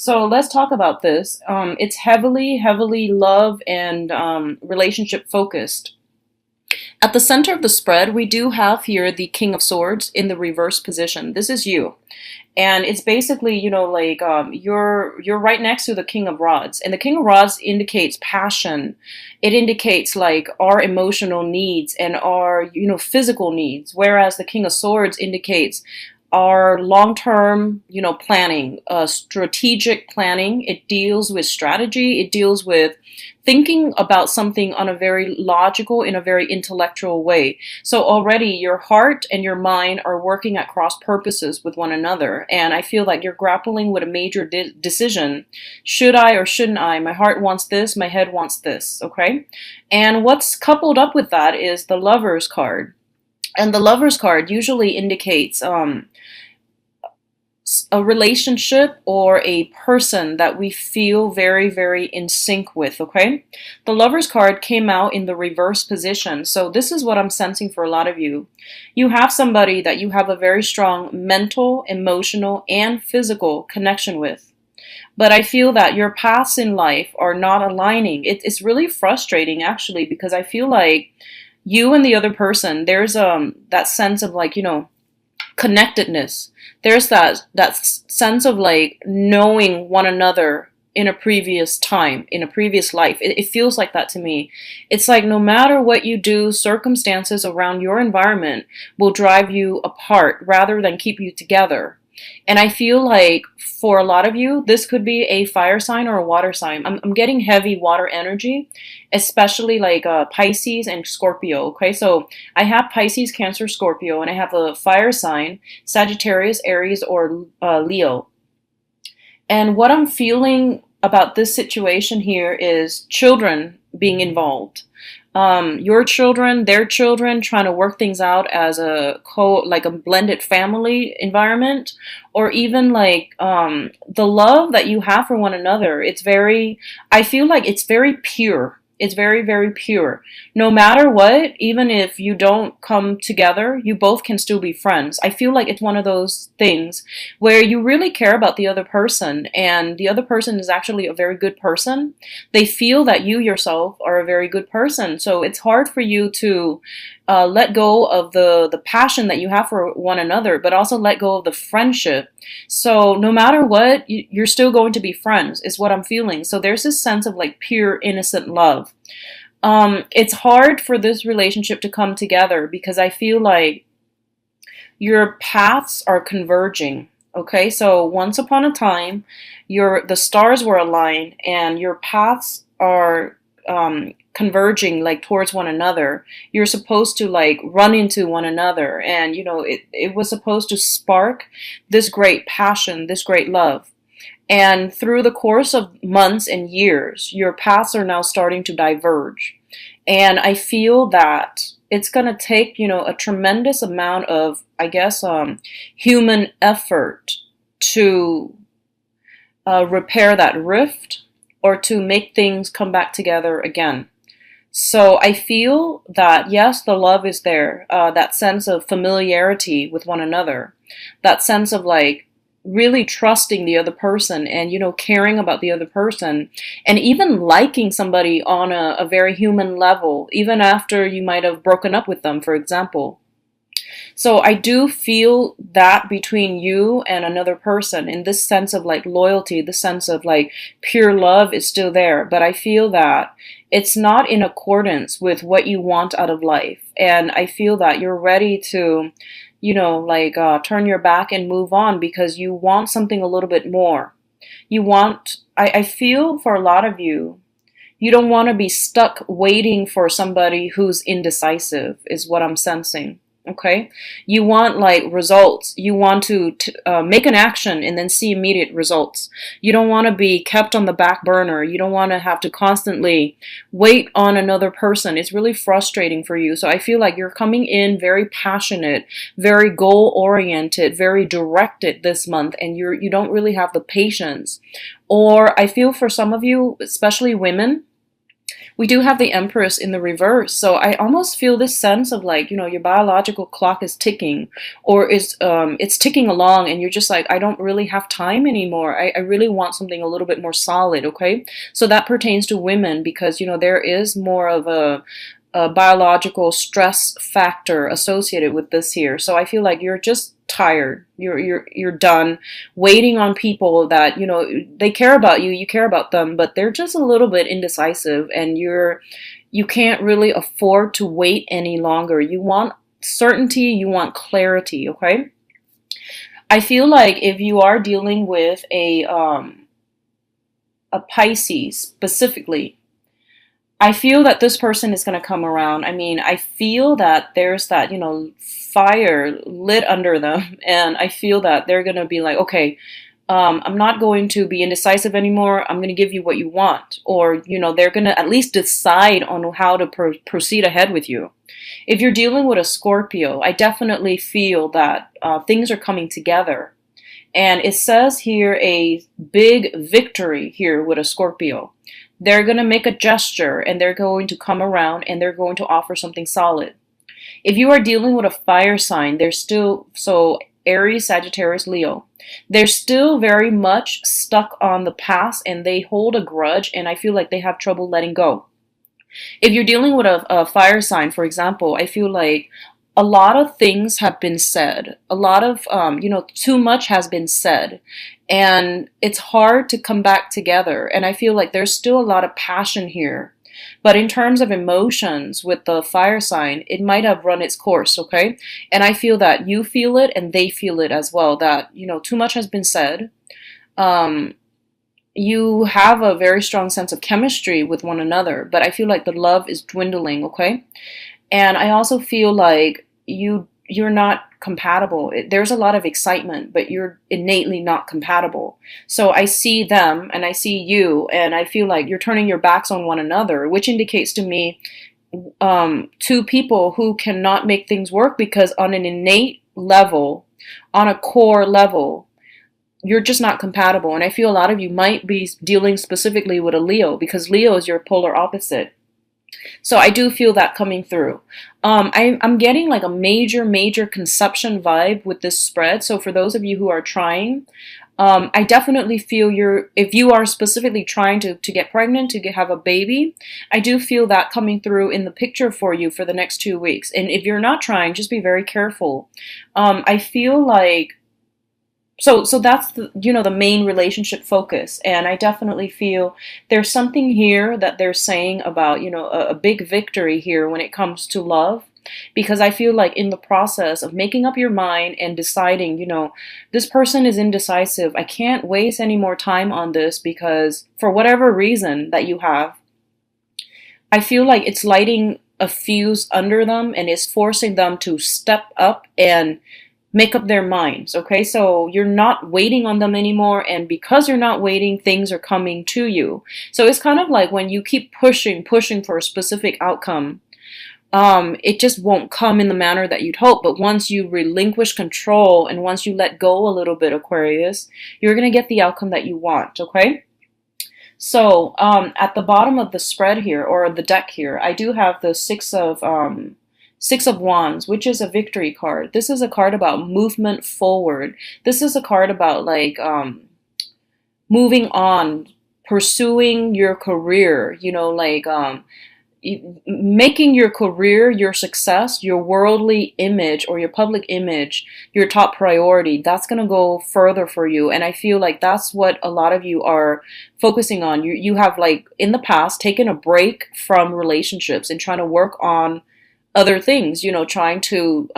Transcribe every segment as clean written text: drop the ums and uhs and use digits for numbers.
So let's talk about this. It's heavily love and relationship focused. At the center of the spread, we do have here the King of Swords in the reverse position. This is you. And it's basically, like you're right next to the King of Rods. And the King of Rods indicates passion. It indicates like our emotional needs and our, physical needs. Whereas the King of Swords indicates our long-term, planning, strategic planning. It deals with strategy. It deals with thinking about something on a very logical, in a very intellectual way. So already your heart and your mind are working at cross purposes with one another. And I feel like you're grappling with a major decision. Should I or shouldn't I? My heart wants this. My head wants this. Okay. And what's coupled up with that is the Lover's card. And the Lover's card usually indicates a relationship or a person that we feel very in sync with, okay? The Lover's card came out in the reverse position. So this is what I'm sensing for a lot of you. You have somebody that you have a very strong mental, emotional, and physical connection with. But I feel that your paths in life are not aligning. It's really frustrating actually, because I feel like you and the other person, there's that sense of like, connectedness. There's that sense of like knowing one another in a previous time, in a previous life. It feels like that to me. It's like no matter what you do, circumstances around your environment will drive you apart rather than keep you together. And I feel like for a lot of you, this could be a fire sign or a water sign. I'm getting heavy water energy, especially like Pisces and Scorpio. Okay, so I have Pisces, Cancer, Scorpio, and I have a fire sign, Sagittarius, Aries, or Leo. And what I'm feeling about this situation here is children being involved. Your children, their children, trying to work things out as like a blended family environment, or even like the love that you have for one another. I feel like it's very pure. It's very pure. No matter what, even if you don't come together, you both can still be friends. I feel like it's one of those things where you really care about the other person, and the other person is actually a very good person. They feel that you yourself are a very good person. So it's hard for you to let go of the passion that you have for one another, but also let go of the friendship. So no matter what, you're still going to be friends, is what I'm feeling. So there's this sense of like pure, innocent love. It's hard for this relationship to come together because I feel like your paths are converging. Okay, so once upon a time, the stars were aligned and your paths are converging like towards one another. You're supposed to like run into one another, and it was supposed to spark this great passion, this great love. And through the course of months and years, your paths are now starting to diverge. And I feel that it's going to take, a tremendous amount of, I guess, human effort to repair that rift or to make things come back together again. So I feel that, yes, the love is there, that sense of familiarity with one another, that sense of like really trusting the other person and, caring about the other person, and even liking somebody on a very human level, even after you might have broken up with them, for example. So I do feel that between you and another person, in this sense of like loyalty, the sense of like pure love is still there. But I feel that it's not in accordance with what you want out of life. And I feel that you're ready to, turn your back and move on because you want something a little bit more. I feel for a lot of you, you don't want to be stuck waiting for somebody who's indecisive, is what I'm sensing. Okay, you want like results. You want to make an action and then see immediate results. You don't want to be kept on the back burner. You don't want to have to constantly wait on another person. It's really frustrating for you. So I feel like you're coming in very passionate, very goal oriented, very directed this month, and you don't really have the patience. Or I feel for some of you, especially women, We do have the Empress in the reverse. So I almost feel this sense of like, your biological clock is ticking, or is it's ticking along, and you're just like, I don't really have time anymore. I really want something a little bit more solid, okay? So that pertains to women because, there is more of a biological stress factor associated with this here. So I feel like you're just tired. You're done waiting on people that, they care about you, you care about them, but they're just a little bit indecisive, and you can't really afford to wait any longer. You want certainty, you want clarity, okay? I feel like if you are dealing with a Pisces specifically, I feel that this person is going to come around. I mean, I feel that there's that, fire lit under them. And I feel that they're going to be like, okay, I'm not going to be indecisive anymore. I'm going to give you what you want. Or, they're going to at least decide on how to proceed ahead with you. If you're dealing with a Scorpio, I definitely feel that things are coming together. And it says here a big victory here with a Scorpio. They're going to make a gesture, and they're going to come around, and they're going to offer something solid. If you are dealing with a fire sign, they're still, so Aries, Sagittarius, Leo, they're still very much stuck on the past, and they hold a grudge, and I feel like they have trouble letting go. If you're dealing with a fire sign, for example, I feel like a lot of things have been said. A lot of, too much has been said. And it's hard to come back together. And I feel like there's still a lot of passion here. But in terms of emotions with the fire sign, it might have run its course, okay? And I feel that you feel it and they feel it as well, that, too much has been said. You have a very strong sense of chemistry with one another, but I feel like the love is dwindling, okay? And I also feel like you're not compatible. There's a lot of excitement, but you're innately not compatible. So I see them and I see you, and I feel like you're turning your backs on one another, which indicates to me two people who cannot make things work because on an innate level, on a core level, you're just not compatible. And I feel a lot of you might be dealing specifically with a Leo because Leo is your polar opposite. So I do feel that coming through. I'm getting like a major conception vibe with this spread. So for those of you who are trying, I definitely feel if you are specifically trying to get pregnant, have a baby, I do feel that coming through in the picture for you for the next 2 weeks. And if you're not trying, just be very careful. I feel like so that's the main relationship focus, and I definitely feel there's something here that they're saying about a big victory here when it comes to love, because I feel like in the process of making up your mind and deciding, this person is indecisive, I can't waste any more time on this because for whatever reason that you have, I feel like it's lighting a fuse under them and is forcing them to step up and make up their minds, okay? So you're not waiting on them anymore, and because you're not waiting, things are coming to you. So it's kind of like when you keep pushing for a specific outcome, it just won't come in the manner that you'd hope. But once you relinquish control and once you let go a little bit, Aquarius, you're going to get the outcome that you want, okay? So at the bottom of the spread here, or the deck here, I do have the Six of Wands, which is a victory card. This is a card about movement forward. This is a card about like moving on, pursuing your career, making your career, your success, your worldly image or your public image, your top priority. That's going to go further for you. And I feel like that's what a lot of you are focusing on. You have like in the past taken a break from relationships and trying to work on other things, trying to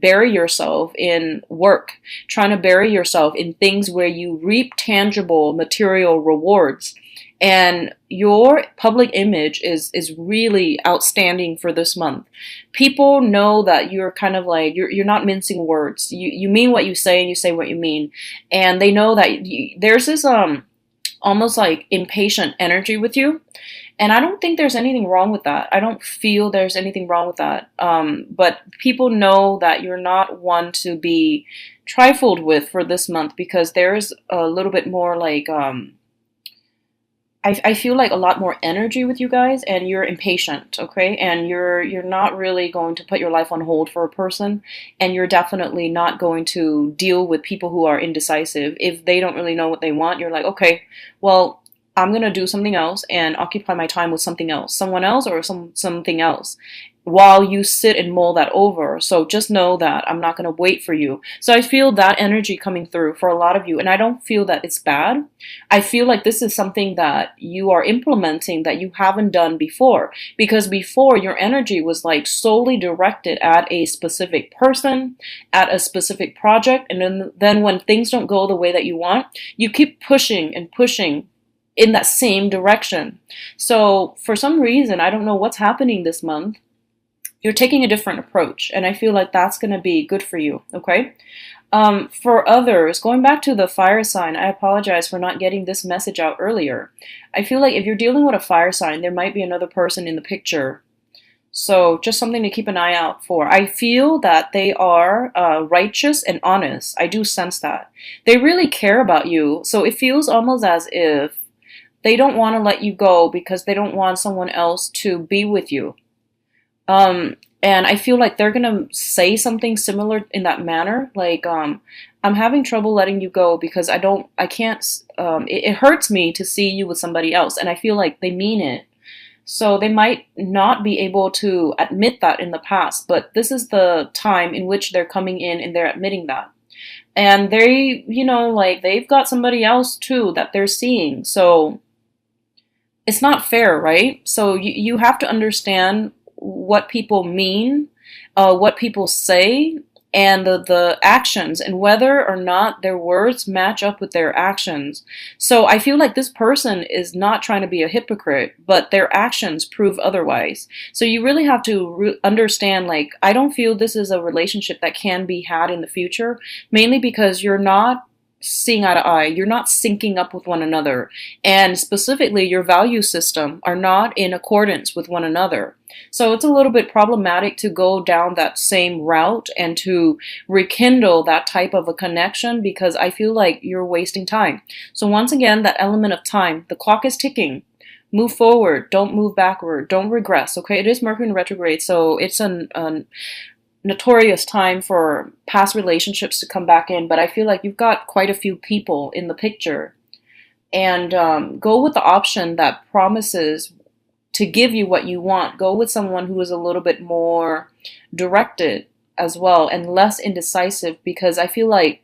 bury yourself in work, trying to bury yourself in things where you reap tangible material rewards. And your public image is really outstanding for this month. People know that you're kind of like, you're not mincing words. You mean what you say and you say what you mean. And they know that there's this almost like impatient energy with you. And I don't think there's anything wrong with that. I don't feel there's anything wrong with that. But people know that you're not one to be trifled with for this month because there's a little bit more like, I feel like a lot more energy with you guys, and you're impatient, okay? And you're not really going to put your life on hold for a person, and you're definitely not going to deal with people who are indecisive. If they don't really know what they want, you're like, okay, well, I'm gonna do something else and occupy my time with something else, someone else, or something else, while you sit and mull that over. So just know that I'm not gonna wait for you. So I feel that energy coming through for a lot of you, and I don't feel that it's bad. I feel like this is something that you are implementing that you haven't done before, because before your energy was like solely directed at a specific person, at a specific project, and then when things don't go the way that you want, you keep pushing and pushing in that same direction. So for some reason, I don't know what's happening this month, you're taking a different approach, and I feel like that's going to be good for you, okay? For others, going back to the fire sign, I apologize for not getting this message out earlier. I feel like if you're dealing with a fire sign, there might be another person in the picture. So just something to keep an eye out for. I feel that they are righteous and honest. I do sense that. They really care about you. So it feels almost as if they don't want to let you go because they don't want someone else to be with you. And I feel like they're gonna say something similar in that manner. Like, I'm having trouble letting you go because I can't, it hurts me to see you with somebody else. And I feel like they mean it. So they might not be able to admit that in the past, but this is the time in which they're coming in and they're admitting that. And they, like they've got somebody else too that they're seeing. So it's not fair, right? So you have to understand what people mean, what people say, and the actions, and whether or not their words match up with their actions. So I feel like this person is not trying to be a hypocrite, but their actions prove otherwise. So you really have to understand, like, I don't feel this is a relationship that can be had in the future, mainly because you're not seeing eye to eye, you're not syncing up with one another, and specifically your value system are not in accordance with one another. So it's a little bit problematic to go down that same route and to rekindle that type of a connection, because I feel like you're wasting time. So once again, that element of time, the clock is ticking. Move forward, don't move backward, don't regress, okay? It is Mercury in retrograde, so it's an notorious time for past relationships to come back in, but I feel like you've got quite a few people in the picture. And go with the option that promises to give you what you want. Go with someone who is a little bit more directed as well and less indecisive, because I feel like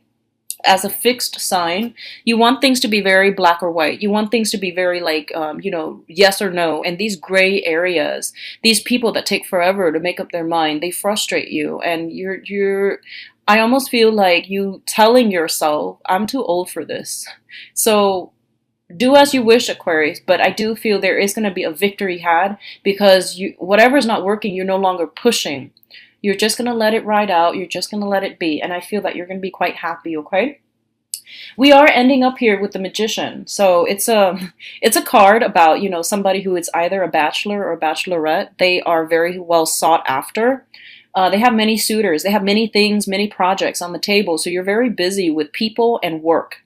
as a fixed sign, you want things to be very black or white. You want things to be very like, yes or no. And these gray areas, these people that take forever to make up their mind, they frustrate you. And I almost feel like you telling yourself, I'm too old for this. So do as you wish, Aquarius, but I do feel there is going to be a victory had, because whatever's not working, you're no longer pushing. You're just going to let it ride out. You're just going to let it be. And I feel that you're going to be quite happy, okay? We are ending up here with the Magician. So it's a card about, somebody who is either a bachelor or a bachelorette. They are very well sought after. They have many suitors. They have many things, many projects on the table. So you're very busy with people and work.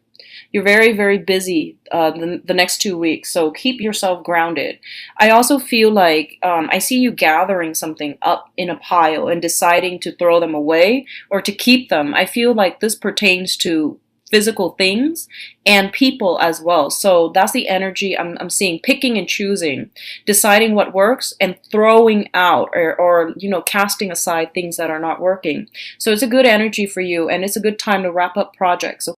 You're very, very busy the next 2 weeks, so keep yourself grounded. I also feel like I see you gathering something up in a pile and deciding to throw them away or to keep them. I feel like this pertains to physical things and people as well. So that's the energy I'm seeing, picking and choosing, deciding what works and throwing out or casting aside things that are not working. So it's a good energy for you, and it's a good time to wrap up projects.